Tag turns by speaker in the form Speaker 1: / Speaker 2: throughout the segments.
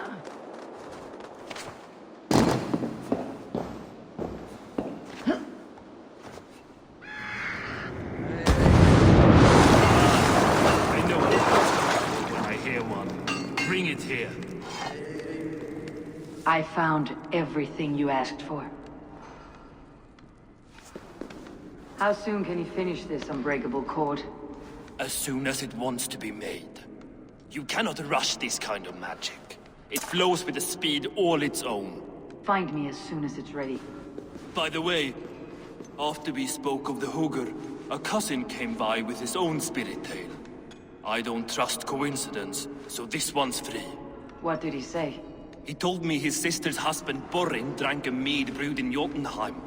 Speaker 1: I know what happens when I hear one. Bring it here.
Speaker 2: I found everything you asked for. How soon can you finish this unbreakable cord?
Speaker 1: As soon as it wants to be made. You cannot rush this kind of magic. It flows with a speed all its own.
Speaker 2: Find me as soon as it's ready.
Speaker 1: By the way, after we spoke of the Hugger, a cousin came by with his own spirit tale. I don't trust coincidence, so this one's free.
Speaker 2: What did he say?
Speaker 1: He told me his sister's husband Borin drank a mead brewed in Jotunheim,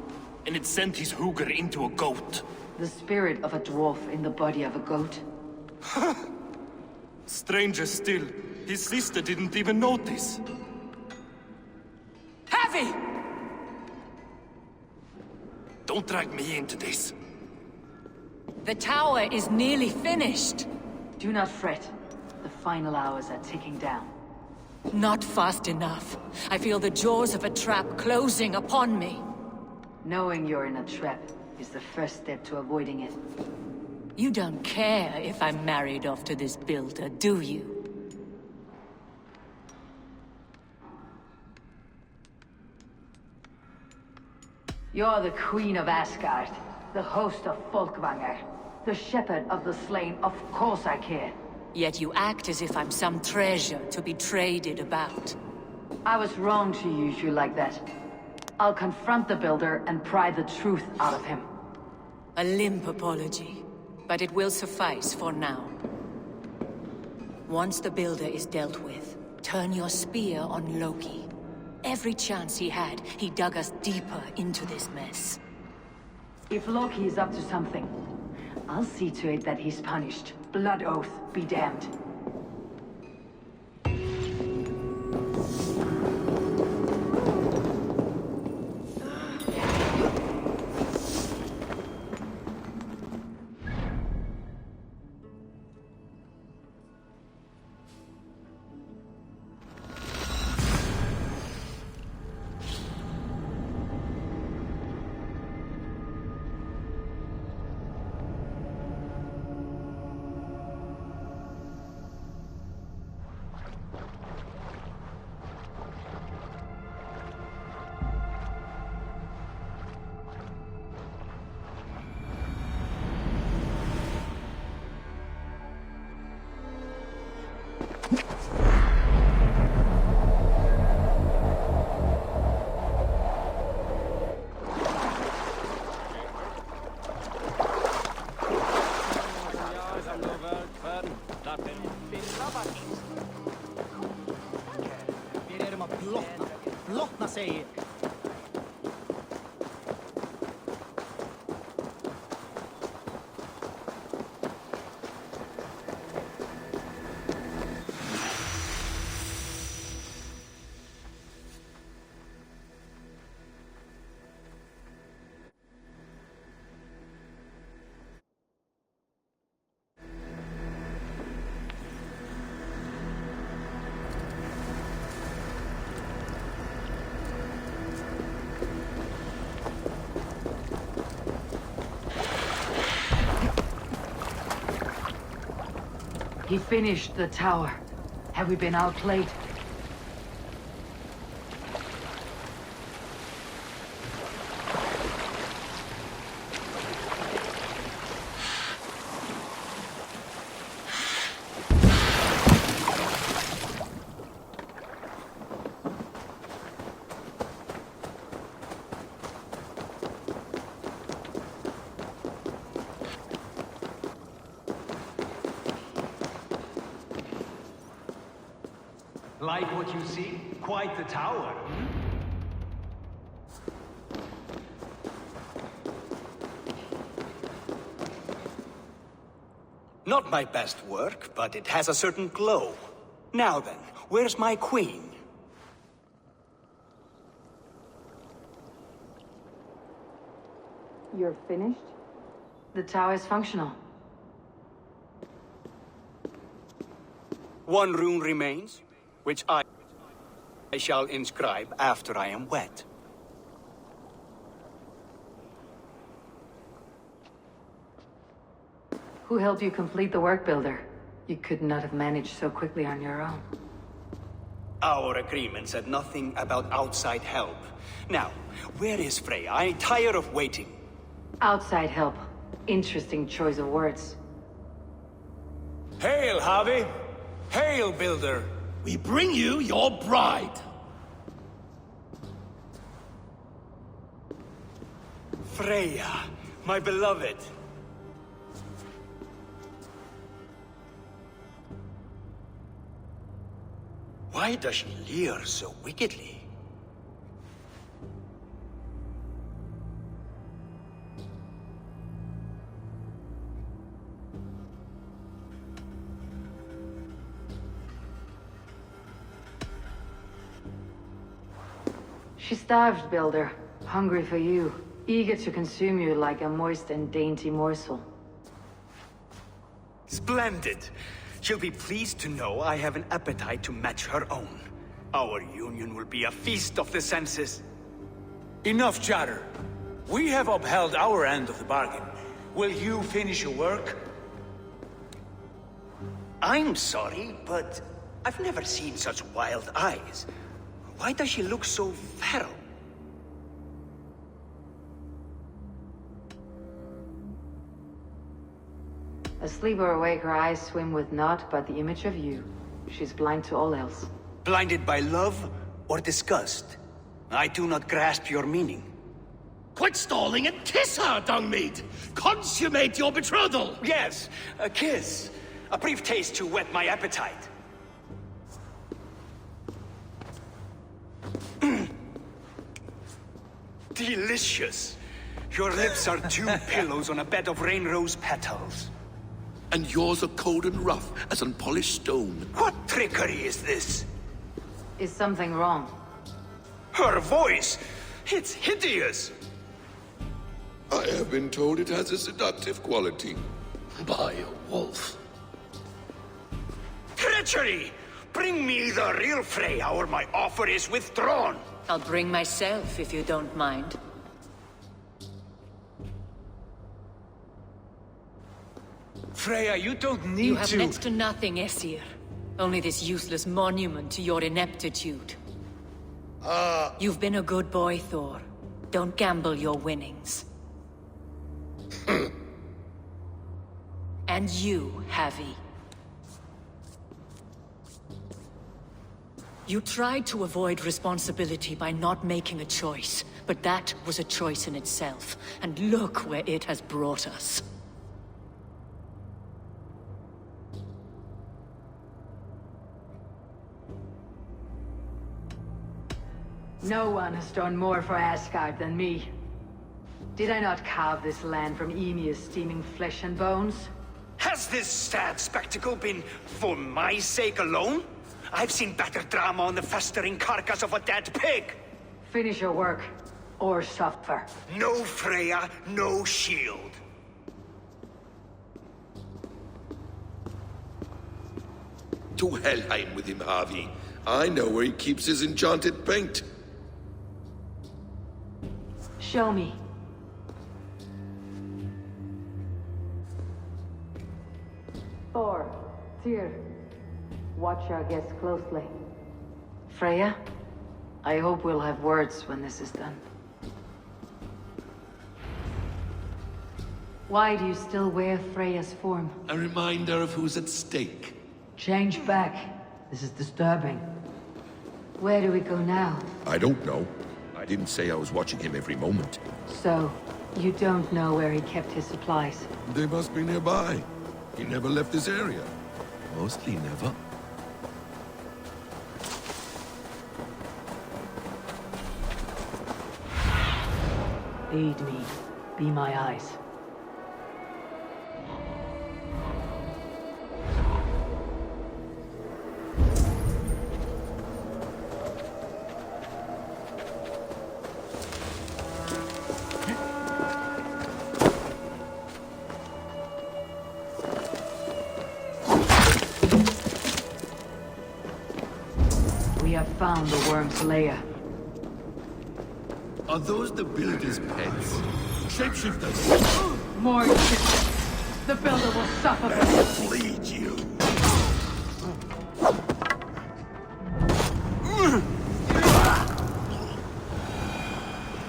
Speaker 1: and it sent his Hugger into a goat.
Speaker 2: The spirit of a dwarf in the body of a goat?
Speaker 1: Stranger still, his sister didn't even notice.
Speaker 3: Heavy!
Speaker 1: Don't drag me into this.
Speaker 3: The tower is nearly finished.
Speaker 2: Do not fret. The final hours are ticking down.
Speaker 3: Not fast enough. I feel the jaws of a trap closing upon me.
Speaker 2: Knowing you're in a trap is the first step to avoiding it.
Speaker 3: You don't care if I'm married off to this builder, do you?
Speaker 2: You're the Queen of Asgard, the host of Folkvanger, the shepherd of the slain. Of course I care.
Speaker 3: Yet you act as if I'm some treasure to be traded about.
Speaker 2: I was wrong to use you like that. I'll confront the builder and pry the truth out of him.
Speaker 3: A limp apology, but it will suffice for now. Once the builder is dealt with, turn your spear on Loki. Every chance he had, he dug us deeper into this mess.
Speaker 2: If Loki is up to something, I'll see to it that he's punished. Blood oath be damned.
Speaker 4: Blottna sig!
Speaker 2: He finished the tower. Have we been outplayed?
Speaker 4: Like what you see? Quite the tower.
Speaker 5: Not my best work, but it has a certain glow. Now then, where's my queen?
Speaker 2: You're finished? The tower is functional.
Speaker 5: One rune remains, which I... I shall inscribe after I am wet.
Speaker 2: Who helped you complete the work, Builder? You could not have managed so quickly on your own.
Speaker 5: Our agreement said nothing about outside help. Now, where is Freya? I'm tired of waiting.
Speaker 2: Outside help. Interesting choice of words.
Speaker 6: Hail, Javi! Hail, Builder!
Speaker 7: We bring you your bride.
Speaker 5: Freya, my beloved. Why does she leer so wickedly?
Speaker 2: She starved, Builder. Hungry for you. Eager to consume you like a moist and dainty morsel.
Speaker 5: Splendid. She'll be pleased to know I have an appetite to match her own. Our union will be a feast of the senses.
Speaker 6: Enough chatter. We have upheld our end of the bargain. Will you finish your work?
Speaker 5: I'm sorry, but I've never seen such wild eyes. Why does she look so feral?
Speaker 2: Asleep or awake, her eyes swim with naught but the image of you. She's blind to all else.
Speaker 5: Blinded by love or disgust? I do not grasp your meaning.
Speaker 7: Quit stalling and kiss her, Dungmeat! Consummate your betrothal!
Speaker 5: Yes, a kiss. A brief taste to whet my appetite. Delicious. Your lips are two pillows on a bed of rain rose petals.
Speaker 7: And yours are cold and rough as unpolished stone.
Speaker 5: What trickery is this?
Speaker 2: Is something wrong?
Speaker 5: Her voice! It's hideous!
Speaker 8: I have been told it has a seductive quality.
Speaker 7: By a wolf.
Speaker 5: Treachery! Bring me the real Freya or my offer is withdrawn!
Speaker 3: I'll bring myself if you don't mind.
Speaker 6: Freya, you don't need
Speaker 3: You have
Speaker 6: to...
Speaker 3: next to nothing, Aesir. Only this useless monument to your ineptitude. You've been a good boy, Thor. Don't gamble your winnings. And you, Havi. You tried to avoid responsibility by not making a choice, but that was a choice in itself, and look where it has brought us.
Speaker 2: No one has done more for Asgard than me. Did I not carve this land from Ymir's steaming flesh and bones?
Speaker 5: Has this sad spectacle been for my sake alone? I've seen better drama on the festering carcass of a dead pig!
Speaker 2: Finish your work, or suffer.
Speaker 5: No Freya, no shield.
Speaker 8: To Helheim with him, Harvey. I know where he keeps his enchanted paint.
Speaker 2: Show me. Thor, Tyr, watch our guests closely. Freya, I hope we'll have words when this is done. Why do you still wear Freya's form?
Speaker 7: A reminder of who's at stake.
Speaker 2: Change back. This is disturbing. Where do we go now?
Speaker 8: I don't know. I didn't say I was watching him every moment.
Speaker 2: So, you don't know where he kept his supplies?
Speaker 8: They must be nearby. He never left this area. Mostly never.
Speaker 2: Aid me. Be my eyes. We have found the worm's lair.
Speaker 8: Are those the builder's pets? Shapeshifters!
Speaker 2: More shit. The builder will suffer for this.
Speaker 8: Bleed you!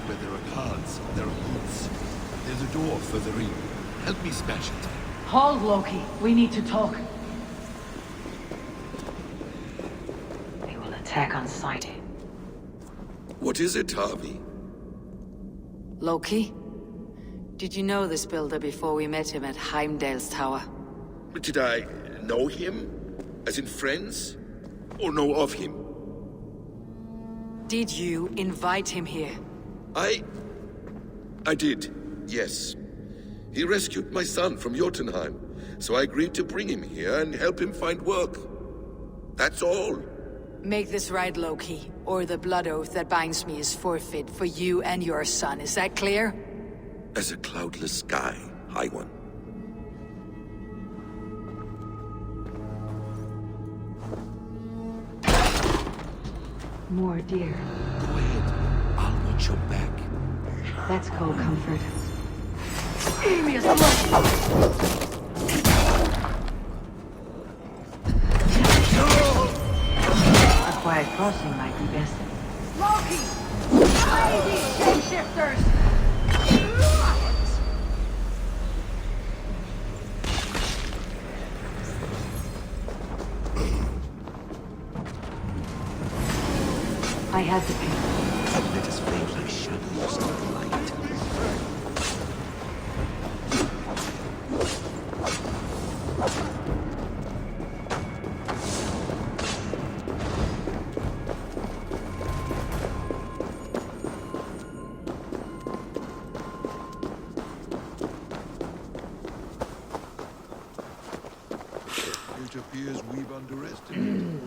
Speaker 8: Where there are cards, there are boots. There's a door further in. Help me smash it.
Speaker 2: Hold, Loki. We need to talk. They will attack on sight.
Speaker 8: What is it, Harvey?
Speaker 2: Loki? Did you know this builder before we met him at Heimdall's tower?
Speaker 8: Did I know him? As in friends? Or know of him?
Speaker 2: Did you invite him here?
Speaker 8: I did, yes. He rescued my son from Jotunheim, so I agreed to bring him here and help him find work. That's all.
Speaker 2: Make this right, Loki, or the blood oath that binds me is forfeit for you and your son. Is that clear?
Speaker 8: As a cloudless sky, High One.
Speaker 2: More dear.
Speaker 8: Go ahead. I'll watch your back.
Speaker 2: That's cold comfort. Amy is alive! A quiet crossing might be best. Loki! Slay these shapeshifters! I had the pain.
Speaker 8: Let us fade like shadows in the light. It appears we've underestimated.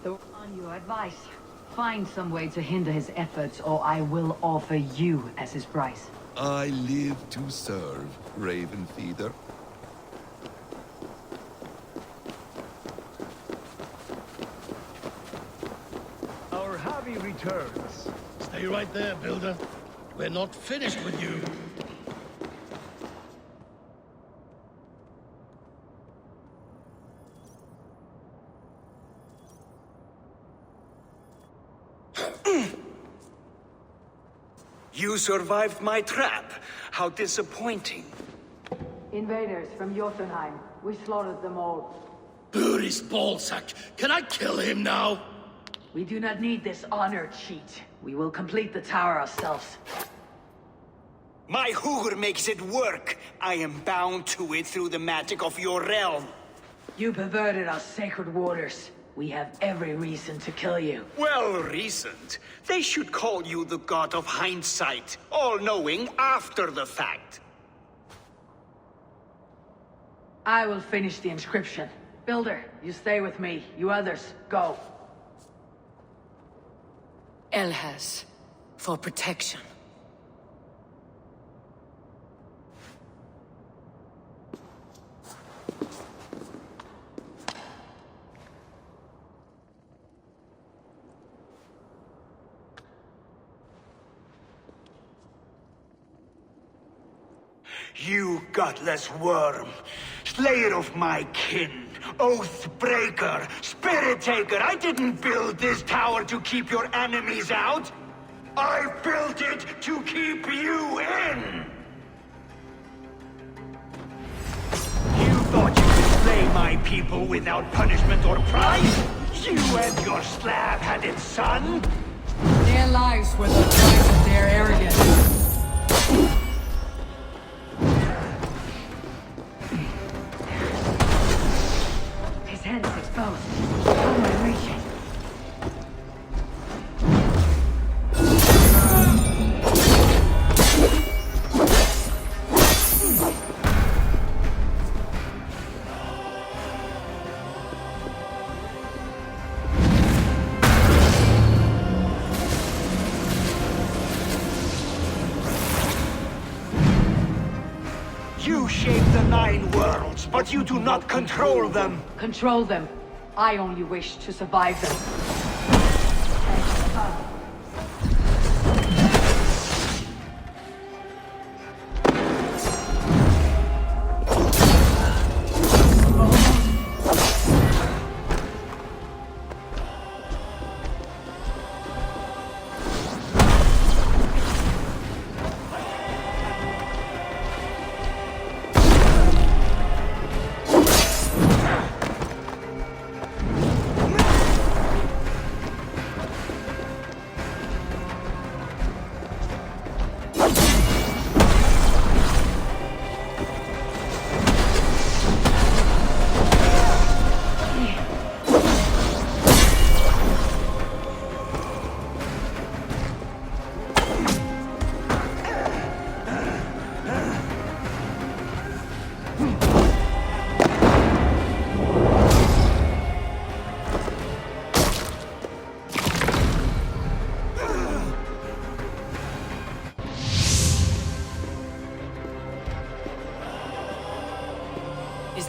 Speaker 2: On your advice. Find some way to hinder his efforts, or I will offer you as his price.
Speaker 8: I live to serve, Raven Feeder.
Speaker 4: Our Harvey returns.
Speaker 7: Stay right there, Builder. We're not finished with you.
Speaker 5: You survived my trap. How disappointing.
Speaker 2: Invaders from Jotunheim. We slaughtered them all.
Speaker 7: Booty's ballsack. Can I kill him now?
Speaker 2: We do not need this honor cheat. We will complete the tower ourselves.
Speaker 5: My Hugr makes it work. I am bound to it through the magic of your realm.
Speaker 2: You perverted our sacred waters. We have every reason to kill you.
Speaker 5: Well reasoned. They should call you the god of hindsight, all-knowing after the fact.
Speaker 2: I will finish the inscription. Builder, you stay with me. You others, go. Elhas, for protection.
Speaker 5: You gutless worm, slayer of my kin, oath breaker, spirit taker, I didn't build this tower to keep your enemies out. I built it to keep you in. You thought you could slay my people without punishment or price? You and your slab-headed son?
Speaker 2: Their lives were the price of their arrogance. His head is exposed. How do I reach it?
Speaker 5: You shape the 9 worlds, but you do not control them.
Speaker 2: Control them. I only wish to survive them.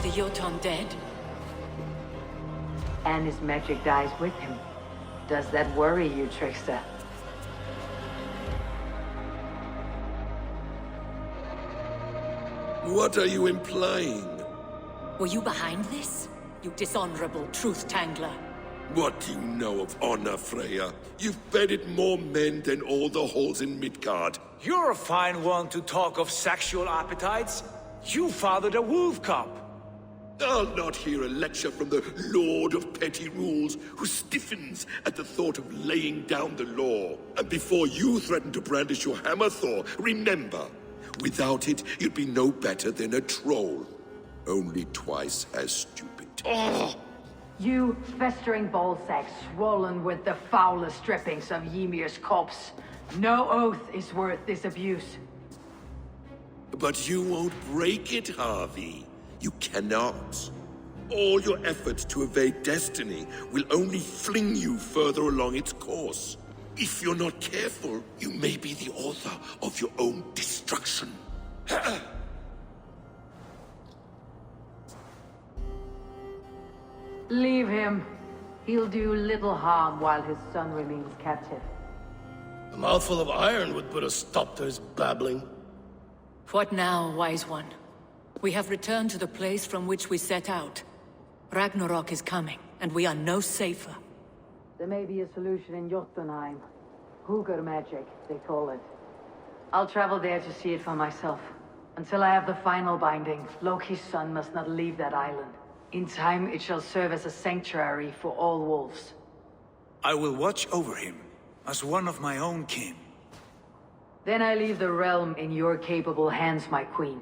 Speaker 3: the Jotun dead?
Speaker 2: And his magic dies with him. Does that worry you, trickster?
Speaker 8: What are you implying?
Speaker 3: Were you behind this? You dishonorable truth-tangler.
Speaker 8: What do you know of honor, Freya? You've bedded more men than all the halls in Midgard.
Speaker 6: You're a fine one to talk of sexual appetites. You fathered a wolf cub.
Speaker 8: I'll not hear a lecture from the Lord of Petty Rules, who stiffens at the thought of laying down the law. And before you threaten to brandish your hammer, Thor, remember, without it, you'd be no better than a troll. Only twice as stupid.
Speaker 7: Oh!
Speaker 2: You festering ballsack swollen with the foulest drippings of Ymir's corpse. No oath is worth this abuse.
Speaker 8: But you won't break it, Harvey. You cannot. All your efforts to evade destiny will only fling you further along its course. If you're not careful, you may be the author of your own destruction.
Speaker 2: Leave him. He'll do little harm while his son remains captive.
Speaker 7: A mouthful of iron would put a stop to his babbling.
Speaker 3: What now, wise one? We have returned to the place from which we set out. Ragnarok is coming, and we are no safer.
Speaker 2: There may be a solution in Jotunheim. Hugr magic, they call it. I'll travel there to see it for myself. Until I have the final binding, Loki's son must not leave that island. In time, it shall serve as a sanctuary for all wolves.
Speaker 6: I will watch over him, as one of my own kin.
Speaker 2: Then I leave the realm in your capable hands, my queen.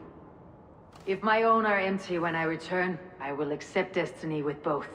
Speaker 2: If my own are empty when I return, I will accept destiny with both.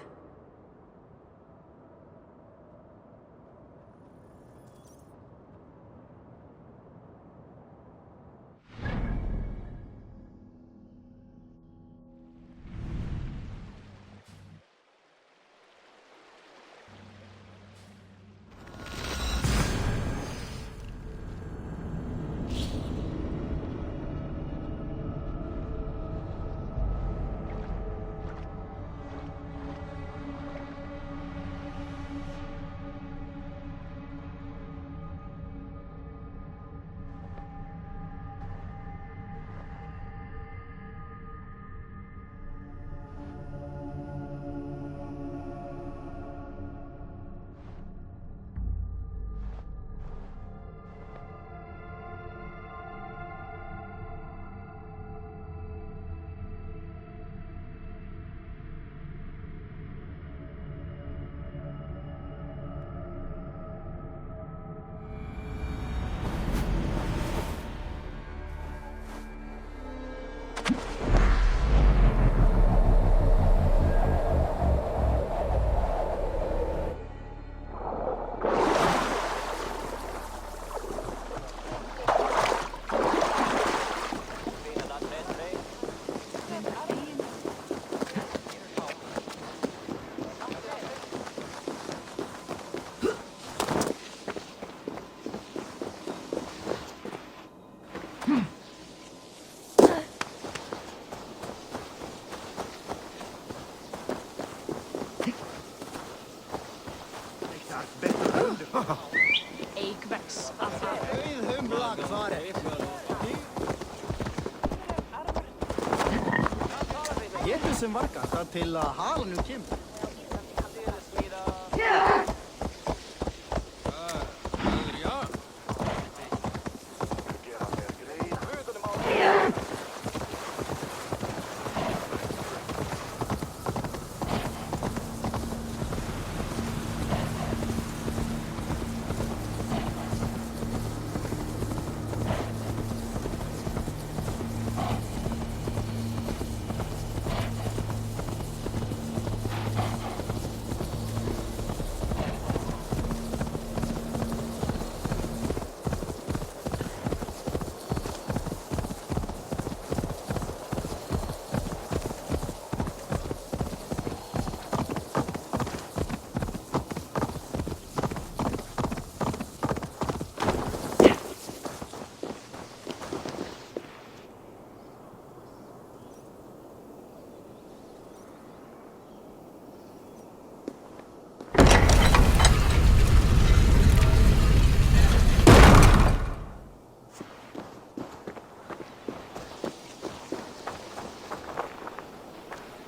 Speaker 9: Getur sem vargar þar til að halanum kemur.